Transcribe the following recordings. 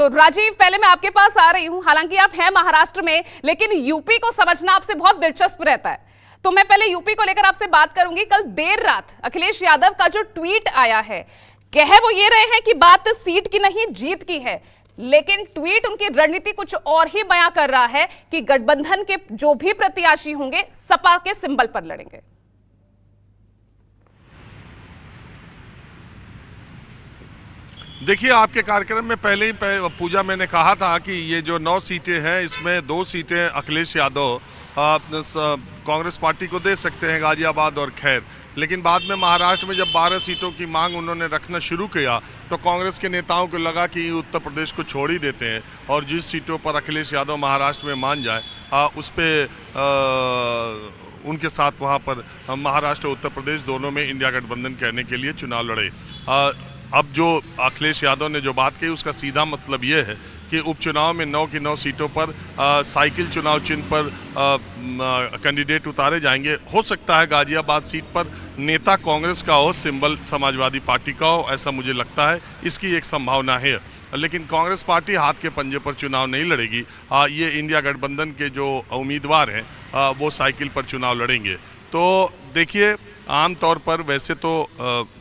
तो राजीव, पहले मैं आपके पास आ रही हूं। हालांकि आप हैं महाराष्ट्र में, लेकिन यूपी को समझना आपसे बहुत दिलचस्प रहता है, तो मैं पहले यूपी को लेकर आपसे बात करूंगी। कल देर रात अखिलेश यादव का जो ट्वीट आया है, कह वो ये रहे हैं कि बात सीट की नहीं जीत की है, लेकिन ट्वीट उनकी रणनीति कुछ और ही बयां कर रहा है कि गठबंधन के जो भी प्रत्याशी होंगे सपा के सिंबल पर लड़ेंगे। देखिए, आपके कार्यक्रम में पहले ही पूजा मैंने कहा था कि ये जो 9 सीटें हैं, इसमें 2 सीटें अखिलेश यादव कांग्रेस पार्टी को दे सकते हैं, गाजियाबाद और खैर। लेकिन बाद में महाराष्ट्र में जब 12 सीटों की मांग उन्होंने रखना शुरू किया तो कांग्रेस के नेताओं को लगा कि उत्तर प्रदेश को छोड़ ही देते हैं और जिस सीटों पर अखिलेश यादव महाराष्ट्र में मान जाए उस पर उनके साथ वहाँ पर महाराष्ट्र और उत्तर प्रदेश दोनों में इंडिया गठबंधन कहने के लिए चुनाव लड़े। अब जो अखिलेश यादव ने जो बात कही उसका सीधा मतलब ये है कि उपचुनाव में 9 की 9 सीटों पर साइकिल चुनाव चिन्ह पर कैंडिडेट उतारे जाएंगे। हो सकता है गाजियाबाद सीट पर नेता कांग्रेस का हो, सिंबल समाजवादी पार्टी का हो, ऐसा मुझे लगता है, इसकी एक संभावना है। लेकिन कांग्रेस पार्टी हाथ के पंजे पर चुनाव नहीं लड़ेगी। ये इंडिया गठबंधन के जो उम्मीदवार हैं वो साइकिल पर चुनाव लड़ेंगे। तो देखिए, आमतौर पर वैसे तो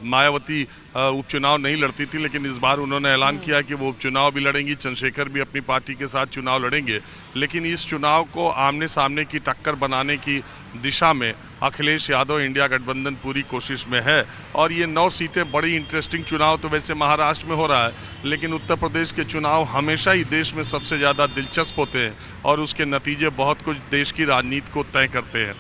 मायावती उपचुनाव नहीं लड़ती थी, लेकिन इस बार उन्होंने ऐलान किया कि वो उपचुनाव भी लड़ेंगी, चंद्रशेखर भी अपनी पार्टी के साथ चुनाव लड़ेंगे। लेकिन इस चुनाव को आमने सामने की टक्कर बनाने की दिशा में अखिलेश यादव इंडिया गठबंधन पूरी कोशिश में है। और ये 9 सीटें, बड़ी इंटरेस्टिंग चुनाव तो वैसे महाराष्ट्र में हो रहा है, लेकिन उत्तर प्रदेश के चुनाव हमेशा ही देश में सबसे ज़्यादा दिलचस्प होते हैं और उसके नतीजे बहुत कुछ देश की राजनीति को तय करते हैं।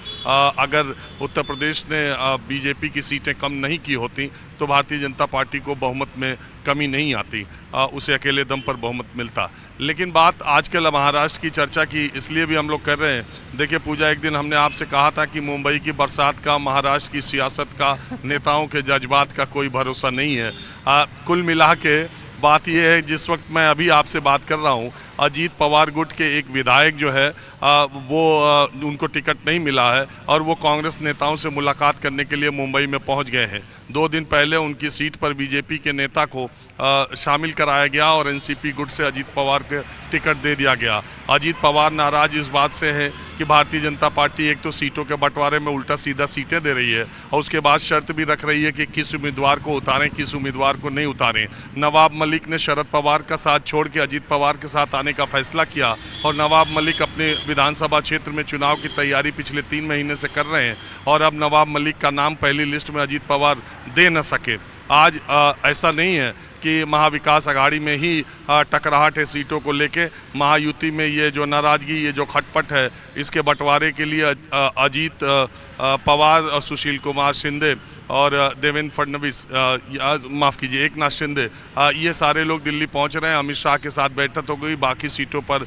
अगर उत्तर प्रदेश ने बीजेपी की सीटें कम नहीं की होती तो भारतीय जनता पार्टी को बहुमत में कमी नहीं आती, उसे अकेले दम पर बहुमत मिलता। लेकिन बात आजकल महाराष्ट्र की चर्चा की इसलिए भी हम लोग कर रहे हैं। देखिए पूजा, एक दिन हमने आपसे कहा था कि मुंबई की बरसात का, महाराष्ट्र की सियासत का, नेताओं के जज्बात का कोई भरोसा नहीं है। कुल मिला के बात यह है, जिस वक्त मैं अभी आपसे बात कर रहा हूँ, अजीत पवार गुट के एक विधायक जो है वो उनको टिकट नहीं मिला है और वो कांग्रेस नेताओं से मुलाकात करने के लिए मुंबई में पहुंच गए हैं। 2 दिन पहले उनकी सीट पर बीजेपी के नेता को शामिल कराया गया और एनसीपी गुट से अजीत पवार के टिकट दे दिया गया। अजीत पवार नाराज इस बात से हैं कि भारतीय जनता पार्टी एक तो सीटों के बंटवारे में उल्टा सीधा सीटें दे रही है और उसके बाद शर्त भी रख रही है कि किस उम्मीदवार को उतारें, किस उम्मीदवार को नहीं उतारें। नवाब मलिक ने शरद पवार का साथ छोड़ के अजीत पवार के साथ आने का फैसला किया और नवाब मलिक अपने विधानसभा क्षेत्र में चुनाव की तैयारी पिछले 3 महीने से कर रहे हैं और अब नवाब मलिक का नाम पहली लिस्ट में अजीत पवार दे न सके। आज ऐसा नहीं है कि महाविकास अघाड़ी में ही टकराहट है सीटों को लेके। महायुति में ये जो नाराजगी, ये जो खटपट है, इसके बंटवारे के लिए अजीत पवार और सुशील कुमार शिंदे और देवेंद्र फडणवीस, माफ़ कीजिए, एकनाथ शिंदे, ये सारे लोग दिल्ली पहुंच रहे हैं। अमित शाह के साथ बैठक हो गई, बाकी सीटों पर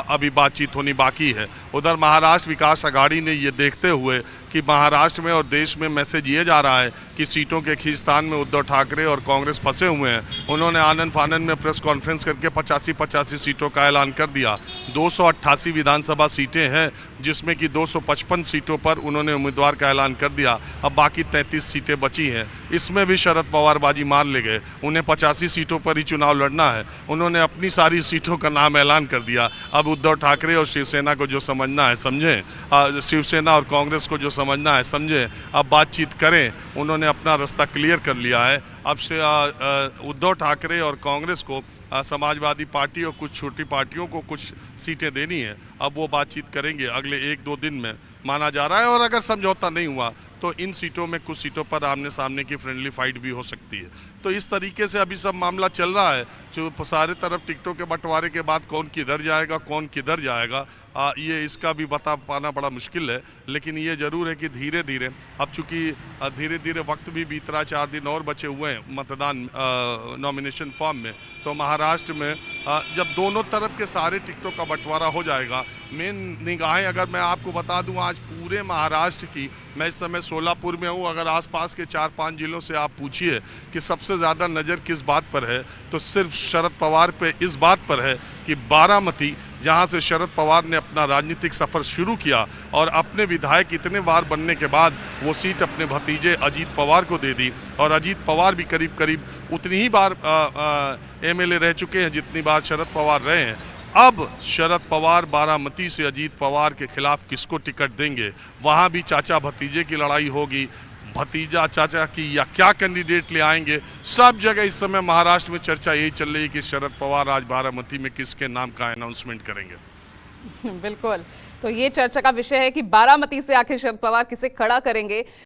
अभी बातचीत होनी बाकी है। उधर महाराष्ट्र विकास अघाड़ी ने ये देखते हुए कि महाराष्ट्र में और देश में मैसेज ये जा रहा है कि सीटों के खींचतान में उद्धव ठाकरे और कांग्रेस फंसे हुए हैं, उन्होंने आनंद फानंद में प्रेस कॉन्फ्रेंस करके 85 सीटों का ऐलान कर दिया। 288 विधानसभा सीटें हैं जिसमें कि 255 सीटों पर उन्होंने उम्मीदवार का ऐलान कर दिया। अब बाकी 33 सीटें बची हैं, इसमें भी शरद पवार बाजी मार ले गए। उन्हें 85 सीटों पर ही चुनाव लड़ना है, उन्होंने अपनी सारी सीटों का नाम ऐलान कर दिया। अब उद्धव ठाकरे और शिवसेना को जो समझना है समझें, शिवसेना और कांग्रेस को जो समझना है समझें, अब बातचीत करें। उन्होंने अपना रास्ता क्लियर कर लिया है। अब से उद्धव ठाकरे और कांग्रेस को समाजवादी पार्टी और कुछ छोटी पार्टियों को कुछ सीटें देनी है। अब वो बातचीत करेंगे अगले 1-2 दिन में, माना जा रहा है। और अगर समझौता नहीं हुआ तो इन सीटों में कुछ सीटों पर आमने सामने की फ्रेंडली फाइट भी हो सकती है। तो इस तरीके से अभी सब मामला चल रहा है। जो सारे तरफ टिकटों के बंटवारे के बाद कौन किधर जाएगा, कौन किधर जाएगा, ये इसका भी बता पाना बड़ा मुश्किल है। लेकिन ये ज़रूर है कि धीरे धीरे, अब चूँकि धीरे धीरे वक्त भी बीत रहा, 4 दिन और बचे हुए हैं मतदान नॉमिनेशन फॉर्म में, तो महाराष्ट्र में जब दोनों तरफ के सारे टिकटों का बंटवारा हो जाएगा, मेन निगाहें अगर मैं आपको बता दूं आज पूरे महाराष्ट्र की, मैं इस समय सोलापुर में हूं, अगर आसपास के 4-5 जिलों से आप पूछिए कि सबसे ज़्यादा नज़र किस बात पर है, तो सिर्फ शरद पवार पे इस बात पर है कि बारामती जहां से शरद पवार ने अपना राजनीतिक सफर शुरू किया और अपने विधायक इतने बार बनने के बाद वो सीट अपने भतीजे अजीत पवार को दे दी। और अजीत पवार भी करीब करीब उतनी ही बार एमएलए रह चुके हैं जितनी बार शरद पवार रहे हैं। अब शरद पवार बारामती से अजीत पवार के खिलाफ किसको टिकट देंगे, वहां भी चाचा भतीजे की लड़ाई होगी, भतीजा चाचा की, या क्या कैंडिडेट ले आएंगे। सब जगह इस समय महाराष्ट्र में चर्चा यही चल रही है कि शरद पवार आज बारामती में किसके नाम का अनाउंसमेंट करेंगे। बिल्कुल, तो ये चर्चा का विषय है कि बारामती से आखिर शरद पवार किसे खड़ा करेंगे।